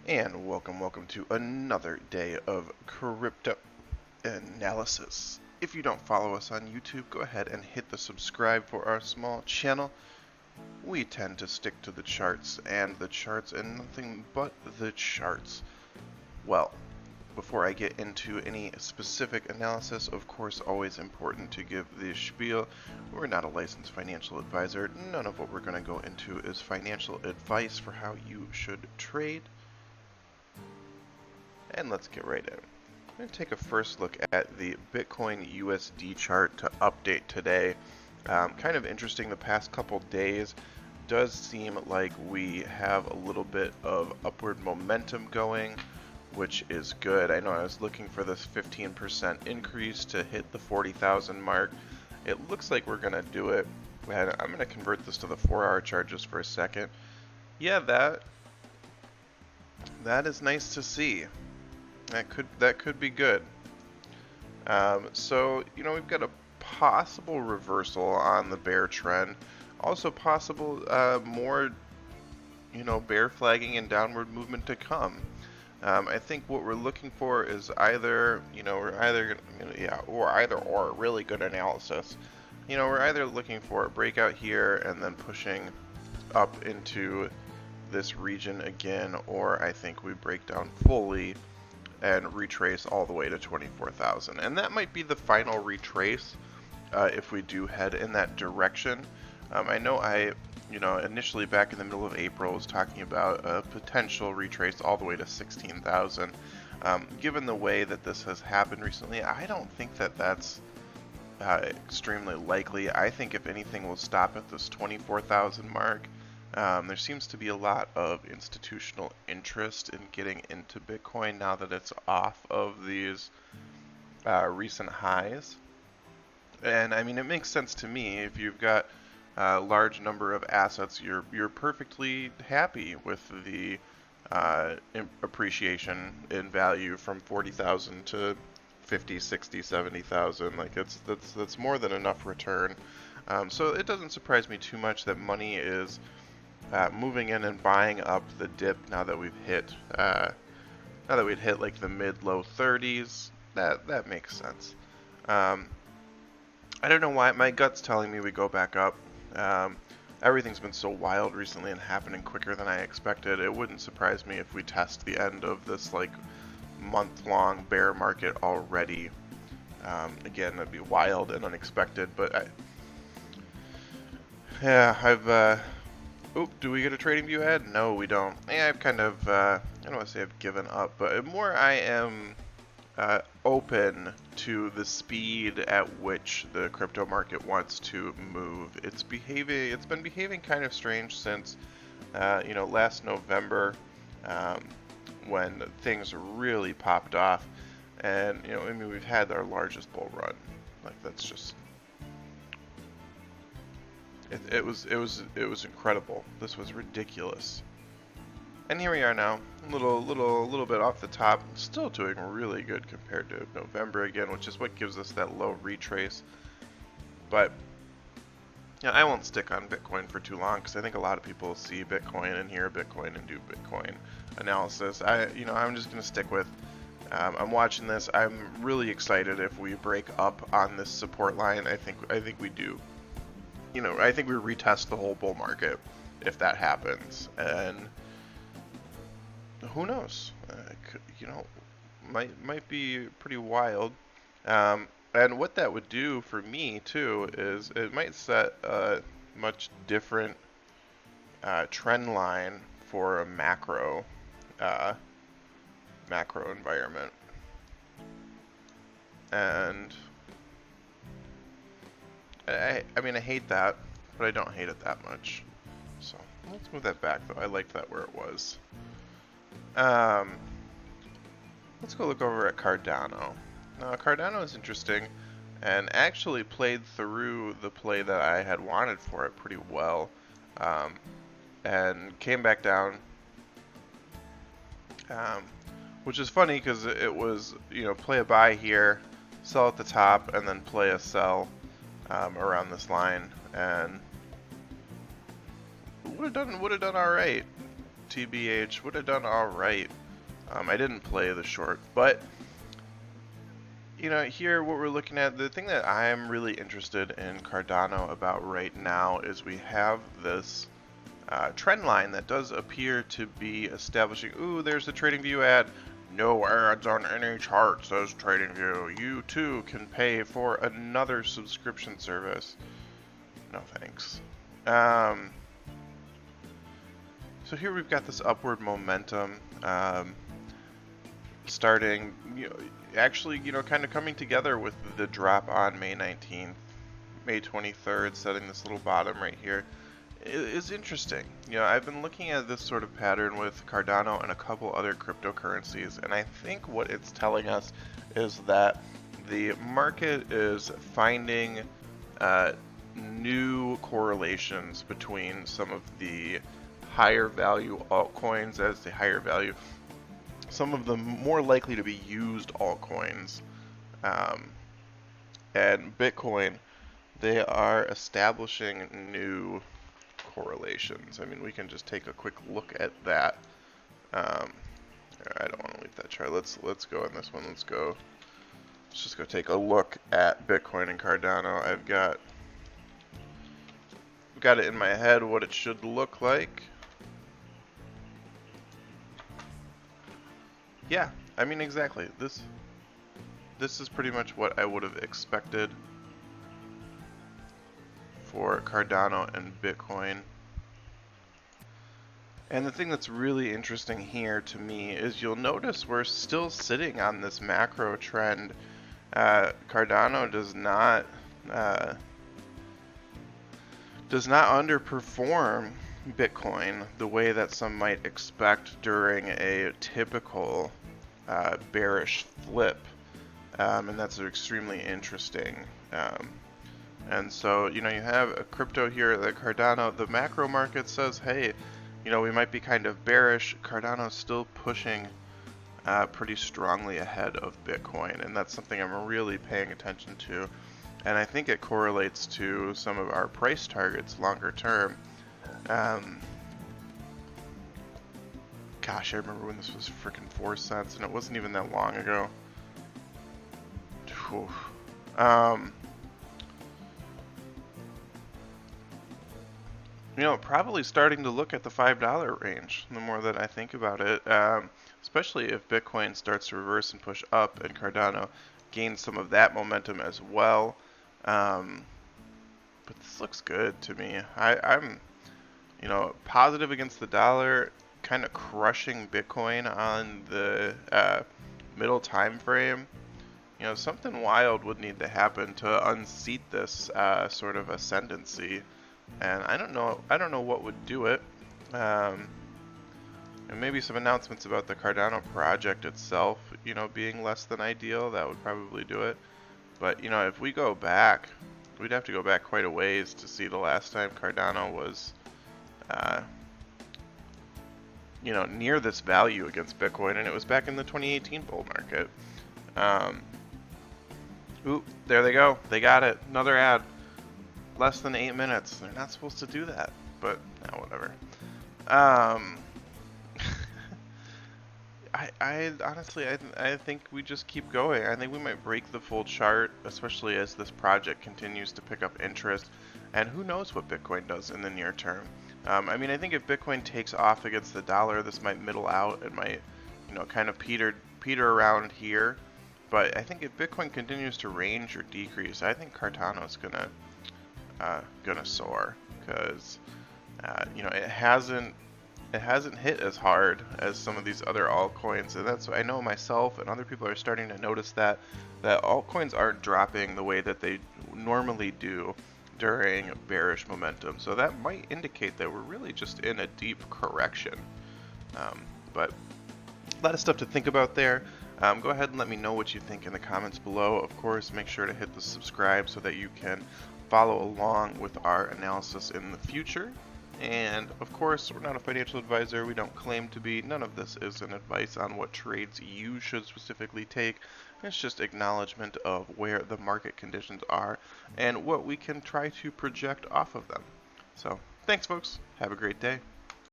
And welcome to another day of crypto analysis. If you don't follow us on YouTube, go ahead and hit the subscribe for our small channel. We tend to stick to the charts and nothing but the charts. Well, before I get into any specific analysis, of course, always important to give the spiel. We're not a licensed financial advisor. None of what we're going to go into is financial advice for how you should trade. And let's get right in. I'm going to take a first look at the Bitcoin USD chart to update today. Kind of interesting, the past couple days does seem like we have a little bit of upward momentum going, which is good. I know I was looking for this 15% increase to hit the 40,000 mark. It looks like we're going to do it. And I'm going to convert this to the 4-hour chart just for a second. Yeah, that is nice to see. That could be good. So we've got a possible reversal on the bear trend, also possible more bear flagging and downward movement to come. I think what we're looking for is either or really good analysis. We're either looking for a breakout here and then pushing up into this region again, or I think we break down fully and retrace all the way to 24,000. And that might be the final retrace if we do head in that direction. I know initially back in the middle of April was talking about a potential retrace all the way to 16,000. Given the way that this has happened recently, I don't think that that's extremely likely. I think if anything, we'll stop at this 24,000 mark. There seems to be a lot of institutional interest in getting into Bitcoin now that it's off of these recent highs. And I mean, it makes sense to me. If you've got a large number of assets, you're perfectly happy with the appreciation in value from 40,000 to 50, 60, 70,000. Like that's more than enough return. So it doesn't surprise me too much that money is moving in and buying up the dip now that we've hit like the mid-low 30s. That makes sense. I don't know why my gut's telling me we go back up. Everything's been so wild recently and happening quicker than I expected. It wouldn't surprise me if we test the end of this like month-long bear market already. Again, that'd be wild and unexpected, but I've Oop, do we get a trading view ad? No, we don't. Yeah, I've kind of, I don't want to say I've given up, but more I am open to the speed at which the crypto market wants to move. It's been behaving kind of strange since, last November, when things really popped off. And, we've had our largest bull run. Like, that's just... It was incredible. This was ridiculous. And here we are now, a little bit off the top, still doing really good compared to November again, which is what gives us that low retrace. But I won't stick on Bitcoin for too long because I think a lot of people see Bitcoin and hear Bitcoin and do Bitcoin analysis. I'm just gonna stick with. I'm watching this. I'm really excited if we break up on this support line. I think we do. I think we retest the whole bull market if that happens, and who knows? Might be pretty wild. And what that would do for me too is it might set a much different trend line for a macro environment, and I hate that, but I don't hate it that much. So let's move that back, though. I liked that where it was. Let's go look over at Cardano. Now, Cardano is interesting, and actually played through the play that I had wanted for it pretty well, and came back down, which is funny because it was, play a buy here, sell at the top, and then play a sell around this line, and would have done all right. TBH, would have done alright. I didn't play the short, but you know, here what we're looking at, the thing that I'm really interested in Cardano about right now is we have this trend line that does appear to be establishing. Ooh, there's the trading view ad. No ads on any chart, says trading view. You too can pay for another subscription service. No thanks. So here we've got this upward momentum starting, actually, kind of coming together with the drop on May 19th, May 23rd, setting this little bottom right here. Is interesting. I've been looking at this sort of pattern with Cardano and a couple other cryptocurrencies, and I think what it's telling us is that the market is finding new correlations between some of the higher value altcoins as the higher value, some of the more likely to be used altcoins, and Bitcoin. They are establishing new correlations. I mean, we can just take a quick look at that. I don't want to leave that chart. Let's go on this one. Let's just go take a look at Bitcoin and Cardano. I've got it in my head what it should look like. Yeah, I mean, exactly. This is pretty much what I would have expected for Cardano and Bitcoin. And the thing that's really interesting here to me is you'll notice we're still sitting on this macro trend. Cardano does not underperform Bitcoin the way that some might expect during a typical bearish flip, and that's extremely interesting. And so, you have a crypto here, the Cardano, the macro market says, hey, we might be kind of bearish. Cardano's still pushing pretty strongly ahead of Bitcoin, and that's something I'm really paying attention to. And I think it correlates to some of our price targets longer term. Gosh, I remember when this was freaking 4 cents, and it wasn't even that long ago. Whew. Probably starting to look at the $5 range the more that I think about it, especially if Bitcoin starts to reverse and push up and Cardano gains some of that momentum as well. But this looks good to me. I'm, positive against the dollar, kind of crushing Bitcoin on the middle time frame. Something wild would need to happen to unseat this sort of ascendancy. And I don't know what would do it. And maybe some announcements about the Cardano project itself, being less than ideal, that would probably do it. But, if we go back, we'd have to go back quite a ways to see the last time Cardano was, near this value against Bitcoin, and it was back in the 2018 bull market. Ooh, there they go. They got it. Another ad. Less than 8 minutes. They're not supposed to do that, but whatever. I honestly, I think we just keep going. I think we might break the full chart, especially as this project continues to pick up interest. And who knows what Bitcoin does in the near term. I mean, I think if Bitcoin takes off against the dollar, this might middle out. It might, kind of peter around here. But I think if Bitcoin continues to range or decrease, I think Cardano's gonna soar, because it hasn't hit as hard as some of these other altcoins, and that's, I know myself and other people are starting to notice that altcoins aren't dropping the way that they normally do during bearish momentum. So that might indicate that we're really just in a deep correction. But a lot of stuff to think about there. Go ahead and let me know what you think in the comments below. Of course, make sure to hit the subscribe so that you can follow along with our analysis in the future. And of course, we're not a financial advisor. We don't claim to be. None of this is an advice on what trades you should specifically take. It's just acknowledgement of where the market conditions are and what we can try to project off of them. So, thanks folks. Have a great day.